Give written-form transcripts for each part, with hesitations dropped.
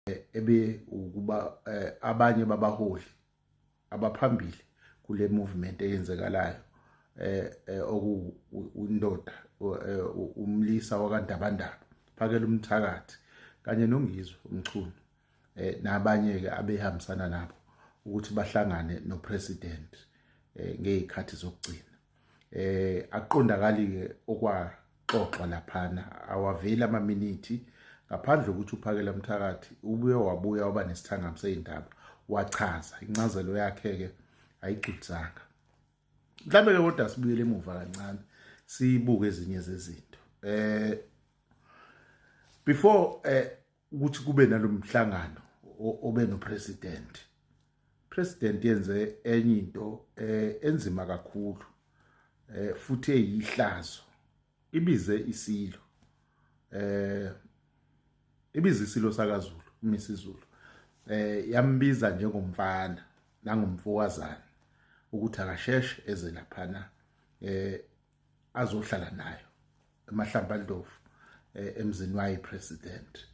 ebe ukuba abanye babaholi abaphambili kule movement eyenzekalayo okundoda umlisa wakandabandaba Phakela Umthakathi kanye noNgizwe Mchunu nabanye ke abehambisana nabo ukuthi bahlangane no president ngezikhathi zokugcina aqondakali ke okwaxoxwa laphana awaveli amaminithi ngaphandle ukuthi uPhakela Mthakathi wabuya waba nesithangami sezindaba wachaza incazelo yakhe ke ayigcitsanga mhlawumbe ke kodwa sibuyele emuva kancane sibuke ezinye zezinto before ukuthi kube nalomhlangano obe no president yenze enye into enzima kakhulu futhi eyihlazo ibize isilo sakaZulu uMisizulu yambiza njengomfana nangomfowazana ukuthi akasheshe eze laphana azohlala nayo eMahlambandlovu emzini wayi president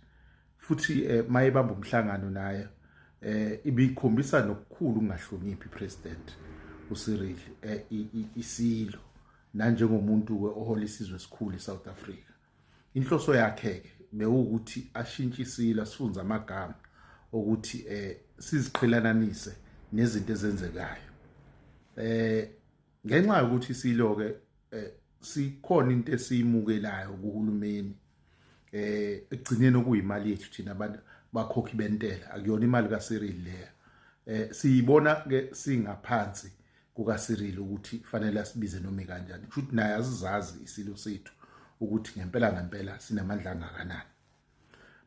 futhi mayebamba umhlangano naye ibikhombisa nokukhulu ungahloniphi president uCyril isilo nanjengomuntu ohola isizwe esikhulu eSouth Africa inhloso yakhe ke bewukuthi ashintshe isilo sifunza amagama ukuthi siziqhelananise nezinto ezenzekayo ngenxa yokuthi isilo ke sikhona into esiyimukelayo kuhulumeni egcineni okuyimali yethu thina abantu bakhokhi bentela akuyona imali kaCyril leya siyibona ke singaphansi kukaCyril ukuthi fanele asibize noma kanjani futhi naye azizazi isilo sethu ukuthi ngempela sinamandla angakanani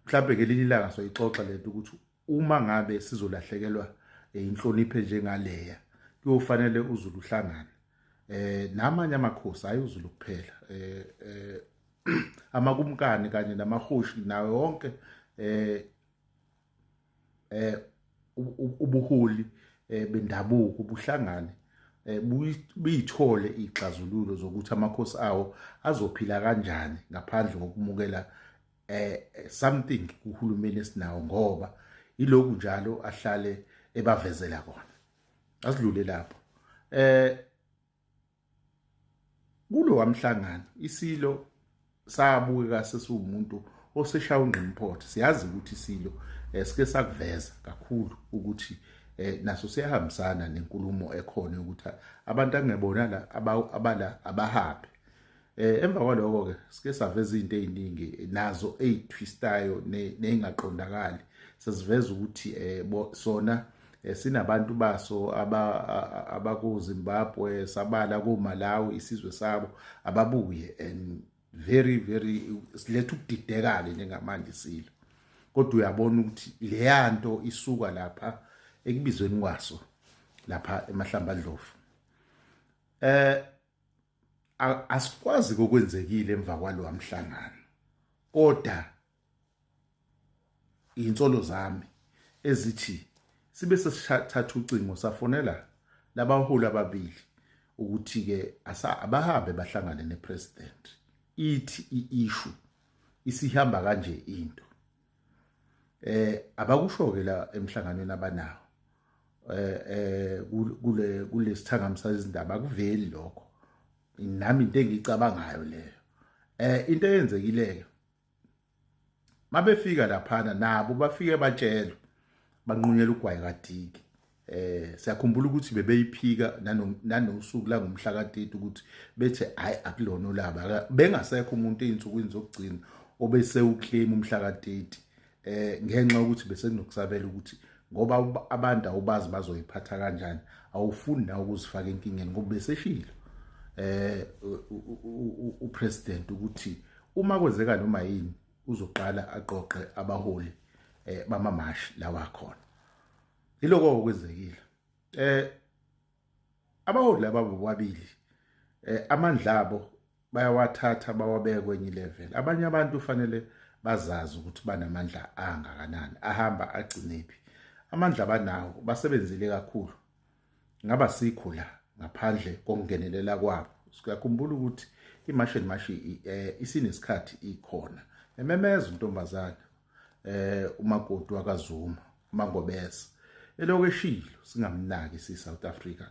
mhlawumbe ke leli langa soyixoxa lento ukuthi uma ngabe sizolahlekelwa inhlonipho njengaleya kuyofanele uZulu uhlangane namanye amakhosi ayuzulu kuphela amakumkani kanye namahoshi nawe wonke ubuholi bendabuko buhlangane buyithole ixazululo zokuthi amakhosi awo azophila kanjani ngaphandle kokumukela something kuhulumeni esinawo ngoba ilokhu njalo ahlale ebavezela kona asidlule lapho kulo wamhlangano isilo sabuka sesiwumuntu oseshaya ungqimpothe siyazi ukuthi isilo sike sakuveza kakhulu ukuthi naso siyahambisana nenkulumo ekhona ukuthi abantu angebona la abahambe emva kwaloko ke sike saveza izinto eziningi nazo ezitwistayo nezingaqondakali sesiveza ukuthi sona sinabantu baso abakuZimbabwe sabala kuMalawi isizwe sabo ababuye and very siletha ukudidekala njengamanje isilo kodwa uyabona ukuthi leyanto isuka lapha ekubizweni kwaso lapha eMahlambandlovu asikwazi kokwenzekile emva kwalo amhlangano kodwa insolo zami ezithi sibe sesithatha ucingo safonela labaholi ababili ukuthi ke abahambe bahlangane nepresident ithi iissue isihamba kanje into abakusho ke la emhlanganweni abanawo kule sithangami sezindaba akuveli lokho nami into engicabangayo leyo into eyenzekile mabefika laphana nabo bafike batshelwe banqunyela ugwayi kaDiki siyakhumbula ukuthi bebeyiphika nanosuku la ngomhla ka30 ukuthi bethe hayi akulona olaba bengasekho umuntu einsukwini zokugcina obese uclaim umhla ka30 ngenxa ukuthi bese kunokusabela ukuthi ngoba abantu awubazi bazoyiphatha kanjani awufuni na ukuzifaka enkingeni ngoba beseshilo upresident ukuthi uma kwenzeka noma yini uzoqala aqoqe abaholi bamamashi lawa khona iloko okwenzekile abaholi laba bobabili amandla abo bayawathatha bawabeke kwenye level abanye abantu fanele bazazi ukuthi banamandla angakanani ahamba agcinephi amandla banawo basebenzile kakhulu ngaba sikho la ngaphandle kokungenelela kwabo sikakhumbula ukuthi imashi isinesikhathi ikhona ememeza untombazana umakoti wakaZuma uMangobese eloko eshilo singamnaki siSouth Africa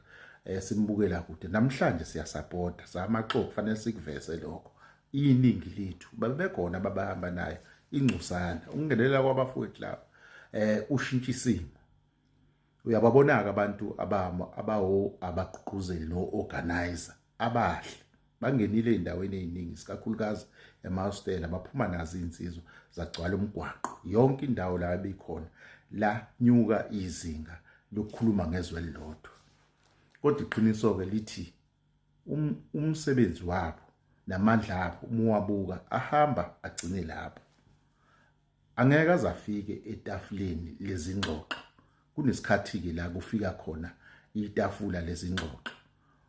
simbukela kude namhlanje siyasupporta samaxoxo kufanele sikuveze lokho iningi lethu babekhona babahamba naye ingcusana ukungenelela kwabafowethu laba ushintsha isimo uyababonaka abantu abagqugquzeli no organizer abahle bangenile endaweni eziningi sikakhulukazi eMaustela baphuma nazo insizwa zagcwala umgwaqo yonke indawo la bekhona la nyuka izinga lokukhuluma ngezwe elilodwa kodwa iqiniso ke lithi umsebenzi wabo namandla abo umuwabuka ahamba agcine lapho angeke azafike etafuleni lezingxoxo kunesikhathi ke la kufika khona itafula lezingxoxo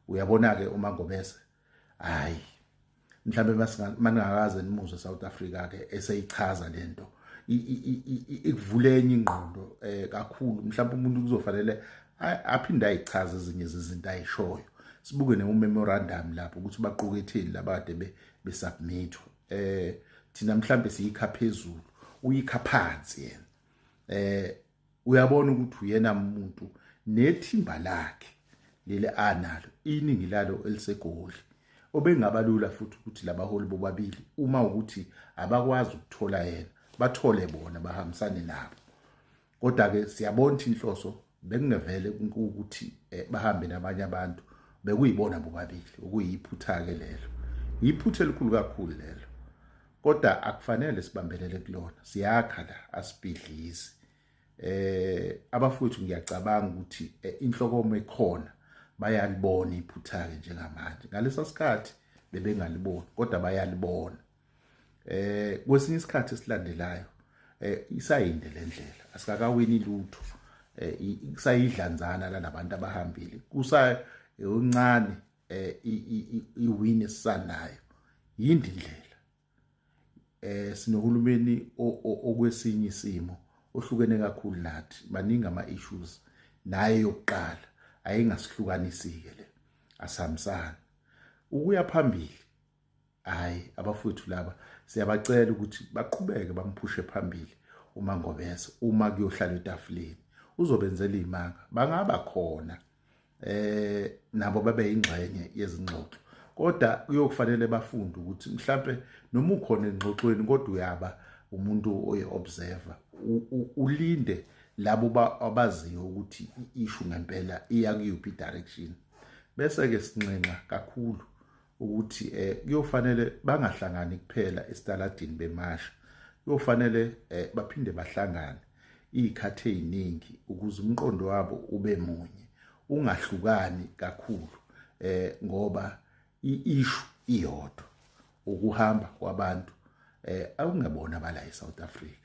uyabona ke uMangobese hayi mhlambe maningakaze nimuzwe South Africa ke eseyichaza lento ikuvule enye ingqondo kakhulu mhlawumbe umuntu kuzofanele aphinde ayichaze ezinye izinto ayishoyo sibuke nememorandum lapho ukuthi baqhubeketheni labade besubmit thina mhlambe siyikha phezulu uyikha phansi yena uyabona ukuthi uyena umuntu nethimba lakhe lele analo iningi lalo elisegoli obengabalula futhi ukuthi labaholi bobabili uma ukuthi abakwazi ukuthola yena bathole bona bahambisane nabo kodwa ke siyabona inhloso bekungevele ukuthi bahambe nabanye abantu bekuyibona bobabili ukuyiphutha ke lelo iphuthe elikhulu kakhulu lelo kodwa akufanele sibambelele kulona siyakha la asibhidlizi abafowethu ngiyacabanga ukuthi inhlokomo ekhona bayalibona iphutha ke njengamanje ngalesa sikhathi bebengaliboni kodwa bayalibona kwesinye isikhathi esilandelayo isayinde lendlela asikakawini lutho isayidlanzana lanabantu abahambile kusa uncane iwin esanayo yindi indlela sinohulumeni okwesinye isimo ohlukene kakhulu nathi baningi ama issues naye yokuqala ayingasihlukanisike le asamsana ukuya phambili hayi abafowethu laba siyabacela ukuthi baqhubeke bamphushe phambili uMangobese uma kuyohlala etafuleni uzobenzela imanga bangaba khona nabo babe ingxenye yezingxoxo kodwa kuyokufanele bafunde ukuthi mhlambe noma ukhona engxoxweni kodwa uyaba umuntu oyi-observer ulinde labo abaziyo ukuthi issue ngempela iya kuyiphi direction bese ke sinxenxa kakhulu ukuthi kuyofanele bangahlangani kuphela esitaladini bemasha kuyofanele baphinde bahlangane izikhathi eziningi ukuze umqondo wabo ube munye ungahlukani kakhulu ngoba issue iyodwa ukuhamba kwabantu akungebona bala eSouth Africa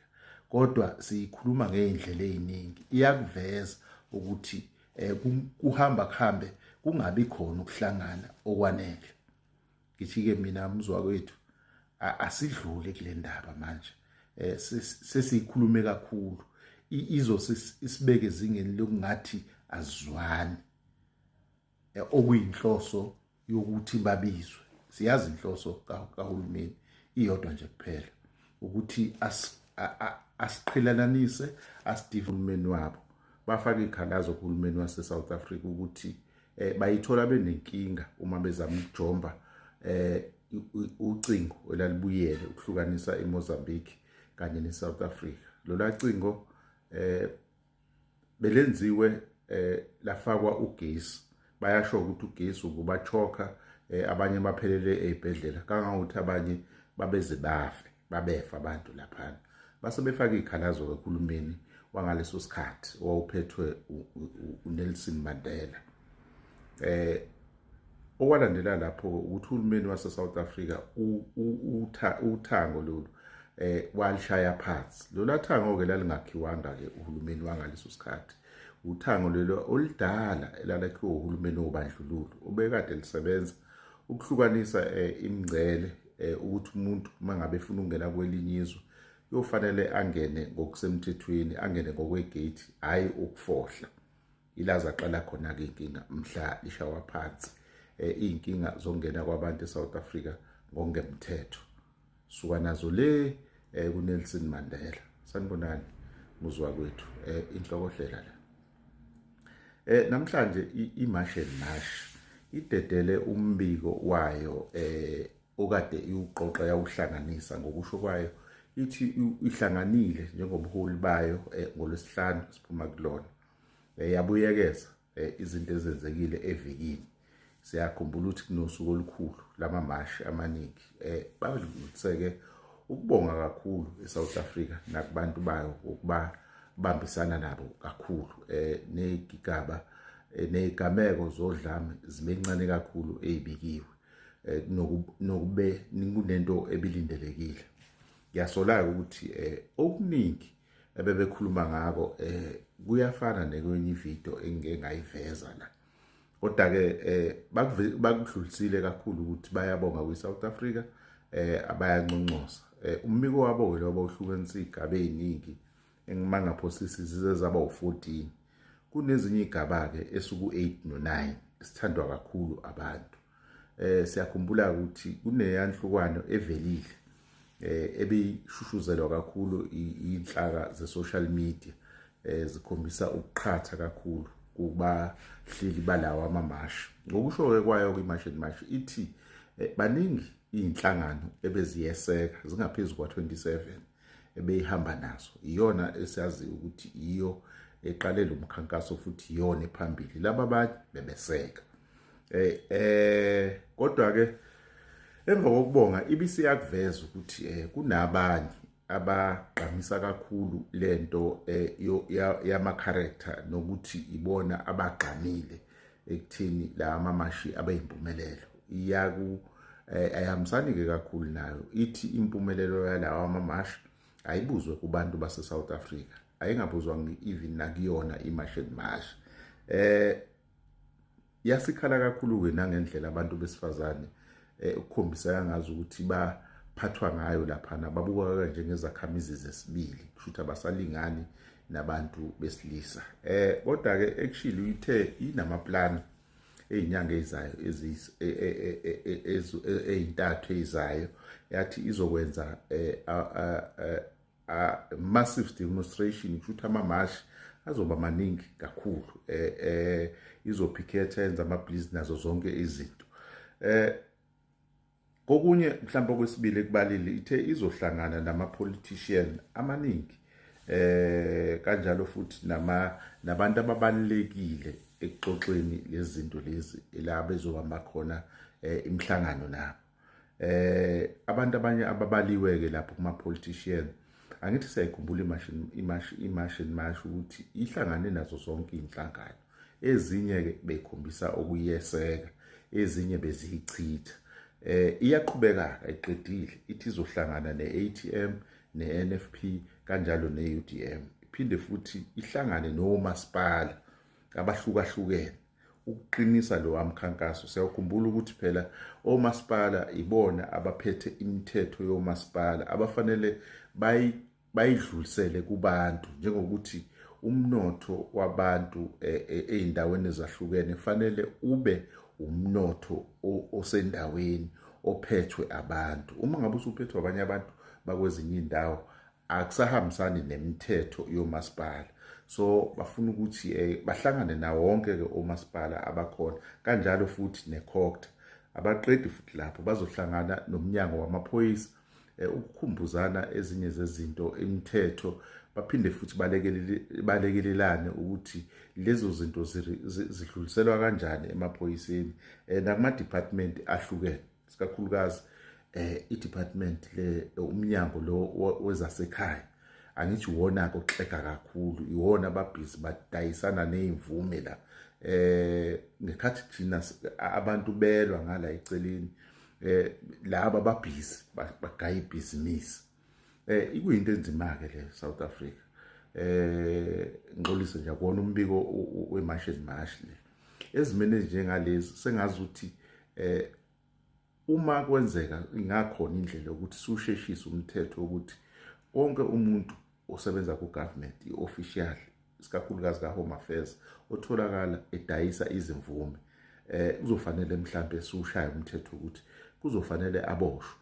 kodwa sikhuluma ngeindlela eziningi iyakuveza ukuthi kuhambe kungabi khona ukuhlangana okwanele ngithi ke mina umzwa kwethu asidlule kule ndaba manje sesikhulume kakhulu isibeke ezingeni lokungathi azizwani okuyinhloso yokuthi babizwe siyazi inhloso kahulumeni iyodwa nje kuphela ukuthi asiqhelelanise asidivulumeni wabo bafaka ikhalazo kuhulumeni waseSouth Africa ukuthi bayithola benenkinga uma bezama ukujomba ucingo elalibuyele ukuhlukanisa eMozambique kanye neSouth Africa lola cingo belenziwe lafakwa ugesi bayasho ukuthi ugesi ukubachoka abanye baphelele ezibhedlela kangangokuthi abanye babeze babefa abantu lapha base befaka ikhalazo kuhulumeni wangaleso sikhathi owawuphethwe uNelson Mandela okwalandela lapho ukuthi uhulumeni waseSouth Africa uthango lolu walishaya phansi lola thango ke lalingakhiwanga ke uhulumeni wangaleso sikhathi uthango lelo olidala elalakhiwa uhulumeni wobandlululo obekade lisebenza ukuhlukanisa imingcele ukuthi umuntu mangabe efuna ukungena kwelinye izwe yofanele angene ngokusemthethweni angene ngokwegate hayi ukufohla ilaza qala khona ke inkinga mhla lishawa phansi inkinga zongena kwabantu eSouth Africa ngongemthetho suka nazo le kuNelson Mandela sanibonani muzwa kwethu inhlokohlela la. Namhlanje iMarch and March idedele umbiko wayo okade iuqoqa yawuhlanganisa ngokusho kwayo ithi ihlanganile njengomholi bayo ngolwesihlanu siphuma kulona. Yabuyekeza izinto ezenzekile evikini. Siyakhumbula ukuthi kunosuku olukhulu lama-march amaningi. Badluliseke ukubonga kakhulu eSouth Africa nakubantu bayo ukuba bambisana nabo kakhulu negigaba negameko zodlame zibencane kakhulu ezibikiwe nokube kunento ebilindelekile. Ngiyasola ukuthi okuningi ebebekhuluma ngako kuyafana nekwenye ivideo engeke ngayiveza la. Kodwa ke bakudlulisile kakhulu ukuthi bayabonga kwiSouth Africa abayanconcosa. Umbiko wabo lobo uhlukanisa igaba eziningi engimangaphosisi zize zaba u14. Kunezinye igaba ke esuku 8 no9 sithandwa kakhulu abantu. Siyakhumbula ukuthi kuneyanhlukwana evelile ebishushuzelwa kakhulu inhlaka ze-social media zikhombisa ukuqhatha kakhulu kuba hleli balawa ama-march. Ngokusho kwayo kwiMarch and March ithi baningi inhlangano ebeziyeseka zingaphezulu kwa27 ebeyihamba nazo. Iyona esiyazi ukuthi iyo eqale lo mkhankaso futhi iyona ephambili. Laba abanye bebeseka. Kodwa ke emva kokubonga ibisiyakuveza ukuthi kunabanye abagqamisa kakhulu lento yama character nokuthi ibona abagqamile ekuthini la amamashi abayimpumelelo. Ayihambisani ke kakhulu nayo. Ithi impumelelo yalawa amamashi ayibuzwe kubantu base South Africa. Ayingabuzwa even nakuyona iMarch and March. Yasikhala kakhulu ke nangendlela abantu besifazane ukukhombisa ngazo ukuthi baphathwa ngayo lapha nababuka njengezakhamizi zesibili kushuthi abasalingani nabantu besilisa. Kodwa ke actually ithe inamaplan ezinyanga ezizayo ezintathu ezizayo yathi izokwenza massive demonstration kushuthi ama-march azoba maningi kakhulu. Izophiketha yenza ama-please nazo zonke izinto. Kokunye mhlawumbe okwesibili ekubalile ithe izohlangana nama-politician amaningi kanjalo futhi nabantu ababalekile ekuxoxeni lezi zinto lezi la bezobamba khona imhlangano nabo. Abantu abanye ababaliwe ke lapho kuma-politician angithi siyayikhumbula iMarch and March ukuthi ihlangane nazo zonke inhlangano. Ezinye ke bekhombisa okuyeseka, ezinye bezichitha. Iyaqhubeka ayiqedile ithi izohlangana ne-ATM ne-NFP kanjalo ne-UDM. Iphinde futhi ihlangane nomasipala abahlukahlukene ukuqinisa lo amkhankaso. Siyakhumbula ukuthi phela omasipala ibona abaphethe imithetho yomasipala abafanele bayidlulisele kubantu njengokuthi umnotho wabantu ezindaweni ezahlukene fanele ube umnotho osendaweni ophethwe abantu. Uma ngabe usuphethwe abanye abantu bakwezinye indawo akusahambisani nemithetho yomasipala. So bafuna ukuthi bahlangane nawo wonke ke omasipala abakhona kanjalo futhi neCOGTA. Abaqedi futhi lapho bazohlangana nomnyango wamaphoyisa ukukhumbuzana ezinye zezinto imithetho. Baphinde futhi balekelelane ukuthi lezo zinto zidluliselwa kanjani emaphoyiseni nakuma-department ahlukene. Sikakhulukazi i-department umnyango lo wezasekhaya angithi wona koxeka kakhulu. Iwona ababhizi badayisana nezimvume la. Ngekhathi thina abantu belwa ngala eceleni laba ababhizi bagaya ibhizinisi. Ikuyinto enzima ke le South Africa. Ngixolise nje akona umbiko weMarch and March le. Ezimene njengalezi sengazi ukuthi uma kwenzeka ingakhona indlela ukuthi susheshisa umthetho ukuthi wonke umuntu osebenza ku-government i-official isikakhulukazi ka-Home Affairs otholakala edayisa izimvume kuzofanele mhlambe sushaya umthetho ukuthi kuzofanele aboshwe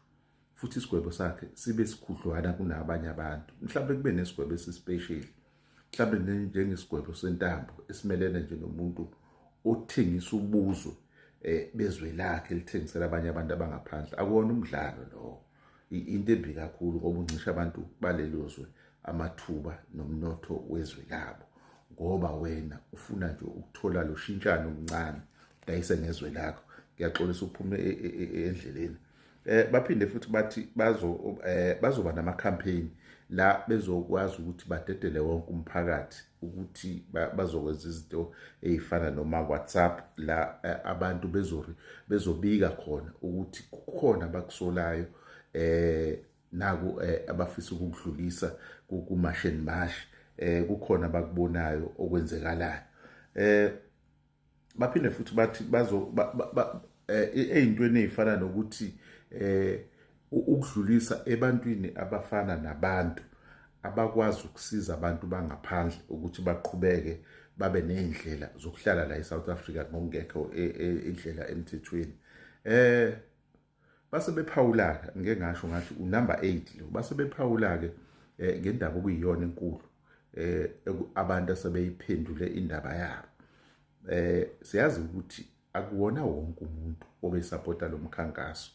futhi isigwebo sakhe sibe sikhudlwana kunabanye abantu. Mhlawumbe kube nesigwebo esispecial, mhlawumbe njengesigwebo sentambo esimelene nje nomuntu othengisa ubuzwe bezwe lakhe lithengisela abanye abantu abangaphandle. Akuwona umdlalo lo, into embi kakhulu ngoba uncisha abantu balelozwe amathuba nomnotho wezwe labo, ngoba wena ufuna nje ukuthola lo shintshano omncane udayise ngezwe lakho. Ngiyaxolisa uphume endleleni. Baphinde futhi bathi bazoba nama-campaign la bezokwazi ukuthi badedele wonke umphakathi ukuthi bazokwenza izinto ey'fana noma-WhatsApp la abantu bezobika khona ukuthi kukhona abakusolayo naku abafisa ukukudlulisa kumasheni mashi, kukhona abakubonayo okwenzekalayo. Baphinde futhi bathi ey'ntweni ey'fana nokuthi ukudlulisa ebantwini abafana nabantu abakwazi ukusiza abantu bangaphandle ukuthi baqhubeke babe ney'ndlela zokuhlala la eSouth Africa ngokungekho indlela emthethweni. Base bephawula-ke, ngeke ngasho ngathi unumber 8 lo, base bephawula-ke ngendaba okuyiyona enkulu abantu asebeyiphendule indaba yabo. Siyazi ukuthi akuwona wonke umuntu obesapota lo mkhankaso.